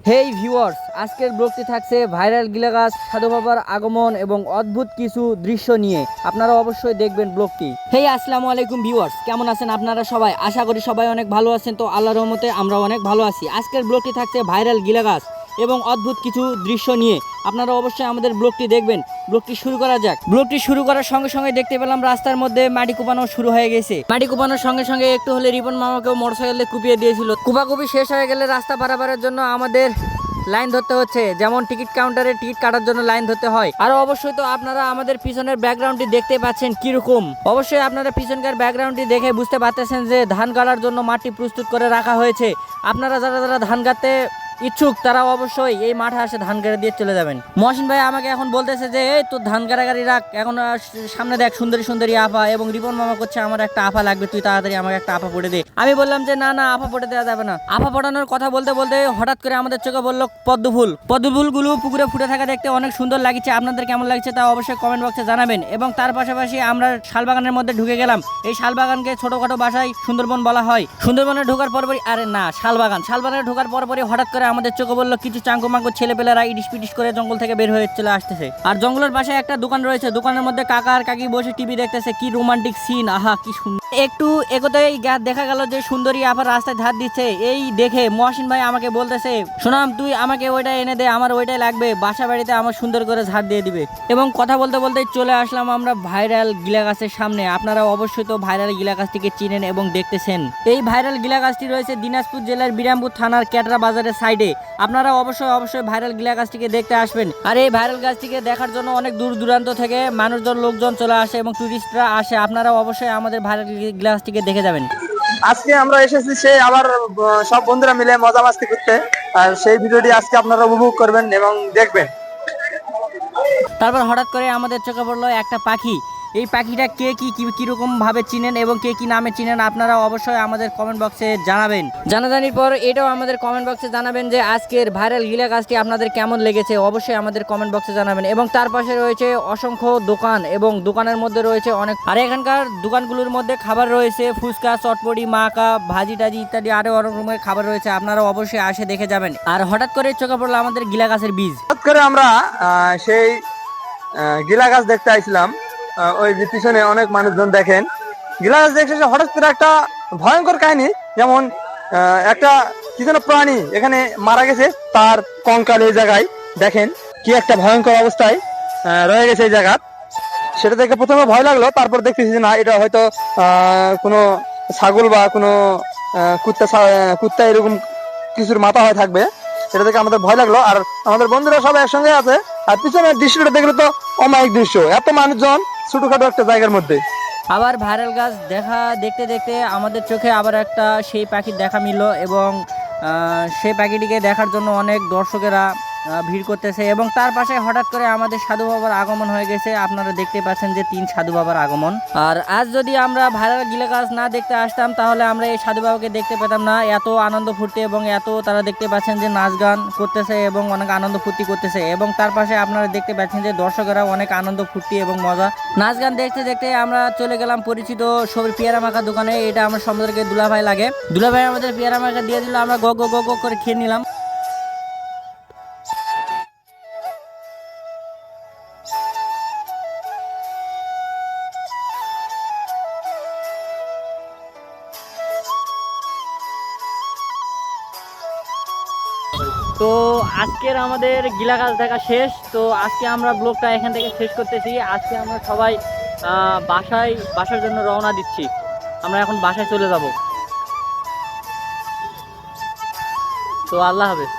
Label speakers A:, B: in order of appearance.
A: হেই viewers, আজকের ব্লগটি থাকছে ভাইরাল গিলাগাছ সাধু বাবার আগমন এবং অদ্ভুত কিছু দৃশ্য নিয়ে। আপনারা অবশ্যই দেখবেন ব্লগটি। হেই আসসালামু আলাইকুম ভিউয়ার্স, কেমন আছেন আপনারা সবাই? আশা করি সবাই অনেক ভালো আছেন। তো আল্লাহর রহমতে আমরা অনেক ভালো আছি। আজকের ব্লগটি থাকছে ভাইরাল গিলাগাছ এবং অদ্ভুত কিছু দৃশ্য নিয়ে। আপনারা অবশ্যই আমাদের ব্লগটি দেখবেন। ব্লগটি শুরু করা যাক। ব্লগটি শুরু করার সঙ্গে সঙ্গে দেখতে পেলাম রাস্তার মধ্যে মাটি কুপানো শুরু হয়ে গেছে। মাটি কুপানোর সঙ্গে সঙ্গে একটু হলে রিপন মামাকেও মোটরসাইকেলে কুপিয়ে দিয়েছিল। কুপাকুপি শেষ হয়ে গেলে রাস্তা পারাপারের জন্য আমাদের লাইন ধরতে হচ্ছে, যেমন টিকিট কাউন্টারে টিকিট কাটার জন্য লাইন ধরতে হয়। আর অবশ্যই তো আপনারা আমাদের পিছনের ব্যাকগ্রাউন্ডটি দেখতে পাচ্ছেন কিরকম। অবশ্যই আপনারা পিছনকার ব্যাকগ্রাউন্ডটি দেখে বুঝতে পারতেছেন যে ধান গাড়ার জন্য মাটি প্রস্তুত করে রাখা হয়েছে। আপনারা যারা যারা ধান গাড়তে ইচ্ছুক তারা অবশ্যই এই মাঠে আসে ধান গাড়ি দিয়ে চলে যাবেন। মহসিন ভাই আমাকে এখন বলতেছে যে এই তোর ধান গাড়াগাড়ি রাখ, এখন সামনে দেখ সুন্দরী সুন্দরী আপা, এবং রিপন মামা করছে আমার একটা আপা লাগবে, তুই তাড়াতাড়ি আমাকে একটা আপা পড়ে দে। আমি বললাম যে না না, আপা পড়ে দেওয়া যাবে না। আপা পড়ানোর কথা বলতে বলতে হঠাৎ করে আমাদের চোখে বললো পদ্ম ফুল। পদ্ম ফুলগুলো পুকুরে ফুটে থাকা দেখতে অনেক সুন্দর লাগছে। আপনাদের কেমন লাগছে তা অবশ্যই কমেন্ট বক্সে জানাবেন। এবং তার পাশাপাশি আমরা শালবাগানের মধ্যে ঢুকে গেলাম। এই শালবাগানকে ছোটখাটো ভাষায় সুন্দরবন বলা হয়। সুন্দরবনে ঢোকার পরপরই শালবাগানে ঢোকার পরপরই হঠাৎ করে আমাদের চোখে বললো কিছু চাঙ্কু মাঙ্কু ছেলেপেলেরা ইডিস পিটিস করে জঙ্গল থেকে বের হয়ে চলে আসতেছে। আর জঙ্গলের পাশে একটা দোকান রয়েছে, দোকানের মধ্যে কাকা আর কাকি বসে টিভি দেখতেছে। কি রোমান্টিক সিন, আহা কি সুন্দর। একটু এগোতেই দেখা গেল যে সুন্দরী আবার রাস্তায় ধার দিচ্ছে। এই দেখে মহসিন ভাই আমাকে বলতেছে, সোনাম তুই আমাকে ওইটা এনে দে, আমার ওইটাই লাগবে, বাসা বাড়িতে আমার সুন্দর করে ঝাড় দিয়ে দিবে। এবং কথা বলতে বলতে চলে আসলাম আমরা ভাইরাল গিলাগাছের সামনে। আপনারা অবশ্যই তো ভাইরাল গিলাগাছটিকে চিনেন এবং দেখতেছেন। এই ভাইরাল গিলাগাছটি রয়েছে দিনাজপুর জেলার বিরামপুর থানার ক্যাটরা বাজারের সাইডে। আপনারা অবশ্যই ভাইরাল গিলা গাছটিকে দেখতে আসবেন। আর এই ভাইরাল গাছটিকে দেখার জন্য অনেক দূর দূরান্ত থেকে লোকজন চলে আসে এবং টুরিস্টরা আসে। আপনারা অবশ্যই আমাদের ভাইরাল গিলা গাছটিকে দেখে যাবেন।
B: আজকে আমরা এসেছি সেই আবার সব বন্ধুরা মিলে মজা মাস্তি করতে, আর সেই ভিডিওটি আজকে আপনারা উপভোগ করবেন এবং দেখবেন।
A: তারপর হঠাৎ করে আমাদের চোখে পড়লো একটা পাখি। এই পাখিটা কে কিরকম ভাবে চিনেন এবং কে কি নামে চিনেন আপনারা অবশ্যই আমাদের কমেন্ট বক্সে জানাবেন। জানাজানির পর এটাও আমাদের কমেন্ট বক্সে জানাবেন যে আজকের ভাইরাল গিলা গাছটি আপনাদের কেমন লেগেছে, অবশ্যই আমাদের কমেন্ট বক্সে জানাবেন। এবং তার পাশে রয়েছে অসংখ্য দোকান এবং দোকানের মধ্যে রয়েছে অনেক, আর এখানকার দোকানগুলোর মধ্যে খাবার রয়েছে ফুচকা, চটপটি, মাকা, ভাজি টাজি ইত্যাদি আরো অনেক রকমের খাবার রয়েছে। আপনারা অবশ্যই আসে দেখে যাবেন। আর হঠাৎ করে চোখে পড়লো আমাদের গিলা গাছের বীজ।
B: হঠাৎ করে আমরা সেই গিলা গাছ দেখতে আইছিলাম। ওই যে পিছনে অনেক মানুষজন দেখেন গিলা গাছ দেখছে, হঠাৎ করে একটা ভয়ঙ্কর কাহিনী, যেমন একটা কি যেন প্রাণী এখানে মারা গেছে, তার কঙ্কাল এই জায়গায় দেখেন কি একটা ভয়ঙ্কর অবস্থায় রয়ে গেছে এই জায়গা। সেটা দেখে প্রথমে ভয় লাগলো, তারপর দেখতেছি যে না, এটা হয়তো কোনো ছাগল বা কোনো কুত্তা এরকম কিছুর মাথা হয়ে থাকবে। সেটা দেখে আমাদের ভয় লাগলো। আর আমাদের বন্ধুরা সবাই একসঙ্গে আছে। আর পিছনের দৃশ্যটা দেখলে তো অমায়িক দৃশ্য, এত মানুষজন ছোটখাটো একটা জায়গার মধ্যে।
A: আবার ভাইরাল গাছ দেখতে দেখতে আমাদের চোখে আবার একটা সেই পাখির দেখা মিলল এবং সেই পাখিটিকে দেখার জন্য অনেক দর্শকেরা ভিড় করতেছে। এবং তার পাশে হঠাৎ করে আমাদের সাধু বাবার আগমন হয়ে গেছে। আপনারা দেখতে পাচ্ছেন যে 3 সাধু বাবার আগমন। আর আজ যদি আমরা ভাইরাল গিলা গাছ না দেখতে আসতাম তাহলে আমরা এই সাধু বাবাকে দেখতে পেতাম না। এত আনন্দ ফুর্তি এবং এত তারা দেখতে পাচ্ছেন যে নাচ গান করতেছে এবং অনেক আনন্দ ফুর্তি করতেছে। এবং তার পাশে আপনারা দেখতে পাচ্ছেন যে দর্শকেরা অনেক আনন্দ ফুর্তি এবং মজা নাচ গান দেখতে দেখতে আমরা চলে গেলাম পরিচিত সবুজ পেয়ারা মাখা দোকানে। এটা আমার সম্পর্কে দুলাভাই লাগে। দুলাভাই আমাদের পেয়ারা মাখা দিয়ে দিল, আমরা গো গো গো গো করে খেয়ে নিলাম। তো আজকের আমাদের গিলা গাছ দেখা শেষ। তো আজকে আমরা ব্লগটা এখান থেকে শেষ করতেছি। আজকে আমরা সবাই বাসার জন্য রওনা দিচ্ছি। আমরা এখন বাসায় চলে যাব। তো আল্লাহ হাফেজ।